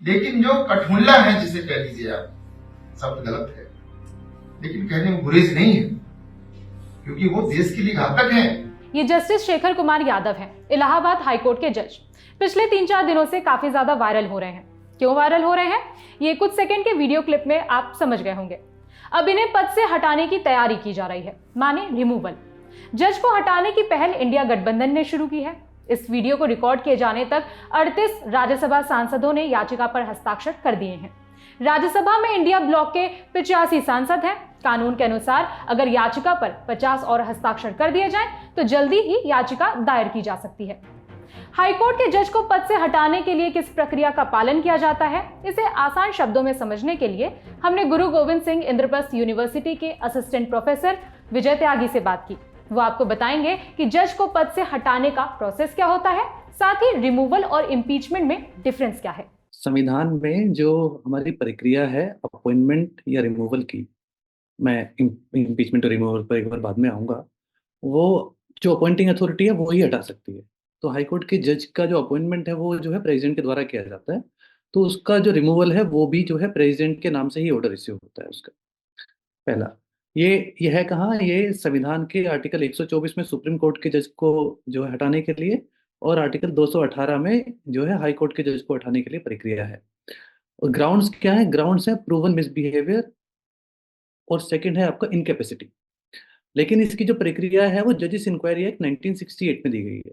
लेकिन जो कठमुल्ला है, जिसे कह लीजिए आप, शब्द गलत है, लेकिन कहने में गुरेज नहीं है, क्योंकि वो देश के लिए घातक है। ये जस्टिस शेखर कुमार यादव हैं, इलाहाबाद हाईकोर्ट के जज। पिछले 3-4 दिनों से काफी ज्यादा वायरल हो रहे हैं। क्यों वायरल हो रहे हैं, ये कुछ सेकंड के वीडियो क्लिप में आप समझ गए होंगे। अब इन्हें पद से हटाने की तैयारी की जा रही है, माने रिमूवल। जज को हटाने की पहल इंडिया गठबंधन ने शुरू की है। इस वीडियो को रिकॉर्ड किए जाने तक 38 राज्यसभा सांसदों ने याचिका पर हस्ताक्षर कर दिए हैं। राज्यसभा में इंडिया ब्लॉक के 85 सांसद हैं। कानून के अनुसार अगर याचिका पर 50 और हस्ताक्षर कर दिए जाएं, तो जल्दी ही याचिका दायर की जा सकती है। हाईकोर्ट के जज को पद से हटाने के लिए किस प्रक्रिया का पालन किया जाता है, इसे आसान शब्दों में समझने के लिए हमने गुरु गोविंद सिंह इंद्रप्रस्थ यूनिवर्सिटी के असिस्टेंट प्रोफेसर विजय त्यागी से बात की। वो आपको बताएंगे कि जज को पद से हटाने का प्रोसेस क्या होता है, साथ ही रिमूवल और इम्पीचमेंट में डिफरेंस क्या है। संविधान में जो हमारी प्रक्रिया है अपॉइंटमेंट या रिमूवल की, मैं इम्पीचमेंट और रिमूवल पर एक बार बाद में आऊँगा, वो जो अपॉइंटिंग अथॉरिटी है वो ही हटा सकती है। तो हाईकोर्ट के जज का जो अपॉइंटमेंट है वो जो है प्रेसिडेंट के द्वारा किया जाता है। तो उसका जो रिमूवल है वो भी जो है प्रेसिडेंट के नाम से ही ऑर्डर इश्यू होता है उसका। पहला ये है कहाँ, ये संविधान के आर्टिकल 124 में सुप्रीम कोर्ट के जज को जो है हटाने के लिए, और आर्टिकल 218 में जो है हाई कोर्ट के जज को हटाने के लिए प्रक्रिया है। और ग्राउंड्स क्या है, ग्राउंड्स है प्रूवन मिसबिहेवियर, और सेकंड है आपका इनकैपेसिटी। लेकिन इसकी जो प्रक्रिया है वो जजिस इंक्वायरी एक्ट 1968 में दी गई है।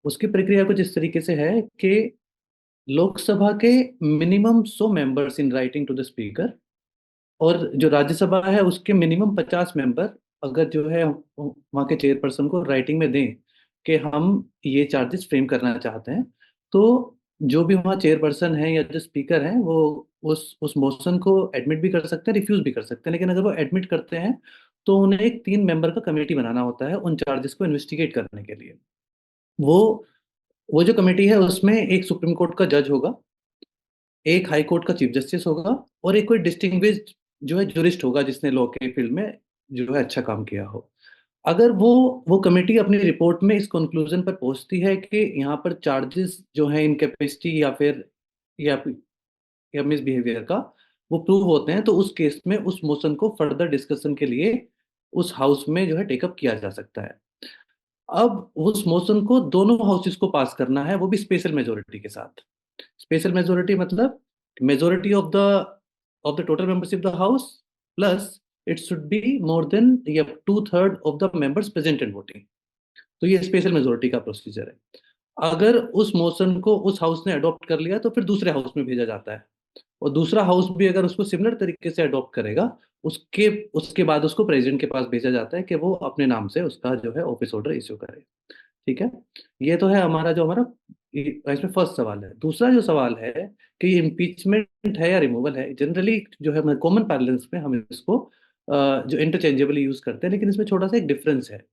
उसकी प्रक्रिया कुछ इस तरीके से है कि लोकसभा के minimum 100 members in writing to the speaker, और जो राज्यसभा है उसके मिनिमम 50 मेंबर अगर जो है वहाँ के चेयरपर्सन को राइटिंग में दें कि हम ये चार्जेस फ्रेम करना चाहते हैं, तो जो भी वहाँ चेयरपर्सन है या जो स्पीकर हैं वो उस मोशन को एडमिट भी कर सकते हैं, रिफ्यूज भी कर सकते हैं। लेकिन अगर वो एडमिट करते हैं तो उन्हें एक 3 मेंबर का कमेटी बनाना होता है उन चार्जेस को इन्वेस्टिगेट करने के लिए। वो जो कमेटी है उसमें एक सुप्रीम कोर्ट का जज होगा, एक हाई कोर्ट का चीफ जस्टिस होगा, और एक कोई डिस्टिंग्विश्ड जो है जुरिस्ट होगा जिसने लॉ के फील्ड में जो है अच्छा काम किया हो। अगर वो कमेटी अपनी रिपोर्ट में इस कंक्लूजन पर पहुंचती है कि यहाँ पर चार्जेस जो है इनकैपेसिटी या मिसबिहेवियर का वो प्रूव होते हैं, तो उस केस में उस मोशन को फर्दर डिस्कशन के लिए उस हाउस में जो है टेकअप किया जा सकता है। अब उस मोशन को दोनों हाउसेस को पास करना है, वो भी स्पेशल मेजोरिटी के साथ। स्पेशल मेजोरिटी मतलब majority of the total membership of the house plus it should be more than या 2/3 of the members present and voting. तो ये स्पेशल मेजोरिटी का प्रोसीजर है। अगर उस मोशन को उस हाउस ने अडॉप्ट कर लिया तो फिर दूसरे हाउस में भेजा जाता है, और दूसरा हाउस भी अगर उसको सिमिलर तरीके से अडॉप्ट करेगा उसके उसके बाद उसको प्रेसिडेंट के पास भेजा जाता है कि वो अपने नाम से उसका जो है ऑफिस ऑर्डर इश्यू करे। ठीक है, ये तो है हमारा इसमें फर्स्ट सवाल है। दूसरा जो सवाल है कि ये इम्पीचमेंट है या रिमूवल है, जनरली जो है कॉमन पैरेलेंस में हम इसको जो इंटरचेंजेबली यूज करते हैं, लेकिन इसमें छोटा सा एक डिफरेंस है।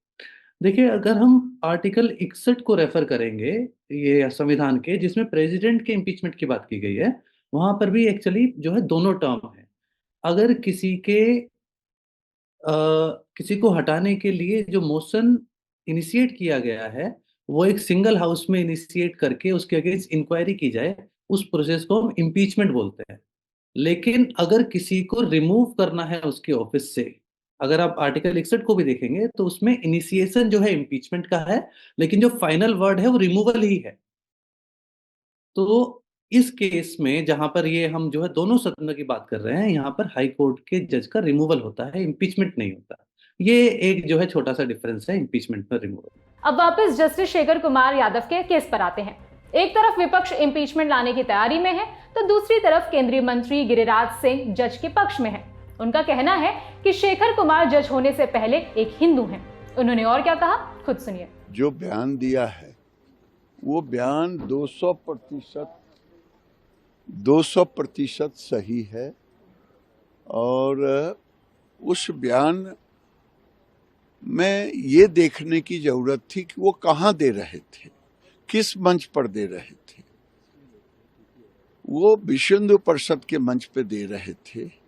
देखिए, अगर हम आर्टिकल 61 को रेफर करेंगे ये संविधान के, जिसमें प्रेसिडेंट के इम्पीचमेंट की बात की गई है, वहां पर भी एक्चुअली जो है दोनों टर्म है। अगर किसी को हटाने के लिए जो मोशन इनिशिएट किया गया है वो एक सिंगल हाउस में इनिशिएट करके उसके अगेंस्ट इंक्वायरी की जाए, उस प्रोसेस को हम इम्पीचमेंट बोलते हैं। लेकिन अगर किसी को रिमूव करना है उसके ऑफिस से, अगर आप आर्टिकल 61 को भी देखेंगे तो उसमें इनिशिएशन जो है इम्पीचमेंट का है, लेकिन जो फाइनल वर्ड है वो रिमूवल ही है। तो इस केस में जहां पर ये हम जो है दोनों सदनों की बात कर रहे हैं, यहाँ पर हाई कोर्ट के जज का रिमूवल होता है, इम्पीचमेंट नहीं होता। ये एक जो है छोटा सा डिफरेंस है इम्पीचमेंट पर रिमूवल। अब वापस जस्टिस शेखर कुमार यादव के केस पर आते हैं। एक तरफ विपक्ष इम्पीचमेंट लाने की तैयारी में है, तो दूसरी तरफ केंद्रीय मंत्री गिरिराज सिंह जज के पक्ष में है। उनका कहना है कि शेखर कुमार जज होने से पहले एक हिंदू हैं। उन्होंने और क्या कहा, खुद सुनिए। जो बयान दिया है वो बयान 200% सही है, और उस बयान में ये देखने की जरूरत थी कि वो कहाँ दे रहे थे, किस मंच पर दे रहे थे। वो विश्व हिंदू परिषद के मंच पे दे रहे थे।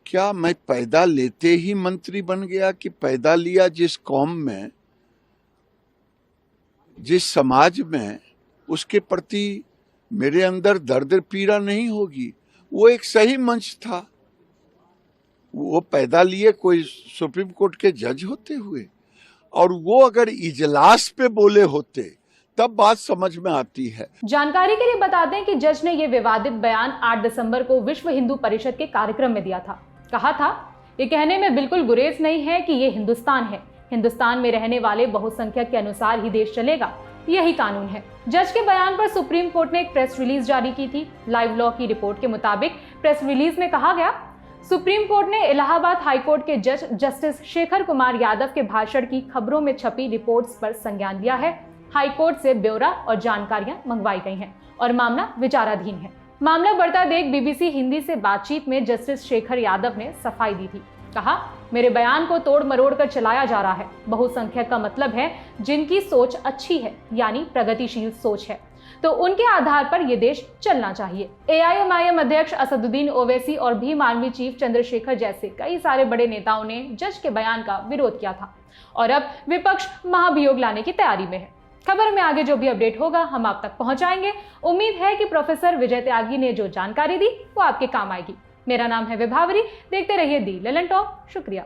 क्या मैं पैदा लेते ही मंत्री बन गया कि पैदा लिया जिस कौम में, जिस समाज में, उसके प्रति मेरे अंदर दर्द पीड़ा नहीं होगी। वो एक सही मंच था। वो पैदा लिए कोई सुप्रीम कोर्ट के जज होते हुए, और वो अगर इजलास पे बोले होते तब बात समझ में आती है। जानकारी के लिए बता दें कि जज ने यह विवादित बयान 8 दिसंबर को विश्व हिंदू परिषद के कार्यक्रम में दिया था। कहा था, ये कहने में बिल्कुल गुरेज नहीं है कि ये हिंदुस्तान है। हिंदुस्तान में रहने वाले बहुसंख्यक के अनुसार ही देश चलेगा, यही कानून है। जज के बयान पर सुप्रीम कोर्ट ने एक प्रेस रिलीज जारी की थी। लाइव लॉ की रिपोर्ट के मुताबिक प्रेस रिलीज में कहा गया, सुप्रीम कोर्ट ने इलाहाबाद हाईकोर्ट के जज जस्टिस शेखर कुमार यादव के भाषण की खबरों में छपी रिपोर्ट्स पर संज्ञान लिया है। हाईकोर्ट से ब्यौरा और जानकारियां मंगवाई गई हैं और मामला विचाराधीन है। मामला बढ़ता देख बीबीसी हिंदी से बातचीत में जस्टिस शेखर यादव ने सफाई दी थी। कहा, मेरे बयान को तोड़ मरोड़ कर चलाया जा रहा है। बहुसंख्यक का मतलब है जिनकी सोच अच्छी है, यानी प्रगतिशील सोच है, तो उनके आधार पर यह देश चलना चाहिए। एआईएमआईएम अध्यक्ष असदुद्दीन ओवैसी और भीम आर्मी चीफ चंद्रशेखर जैसे कई सारे बड़े नेताओं ने जज के बयान का विरोध किया था और अब विपक्ष महाभियोग लाने की तैयारी में है। खबर में आगे जो भी अपडेट होगा हम आप तक पहुंचाएंगे। उम्मीद है कि प्रोफेसर विजय त्यागी ने जो जानकारी दी वो आपके काम आएगी। मेरा नाम है विभावरी। देखते रहिए दी ललन टॉप। शुक्रिया।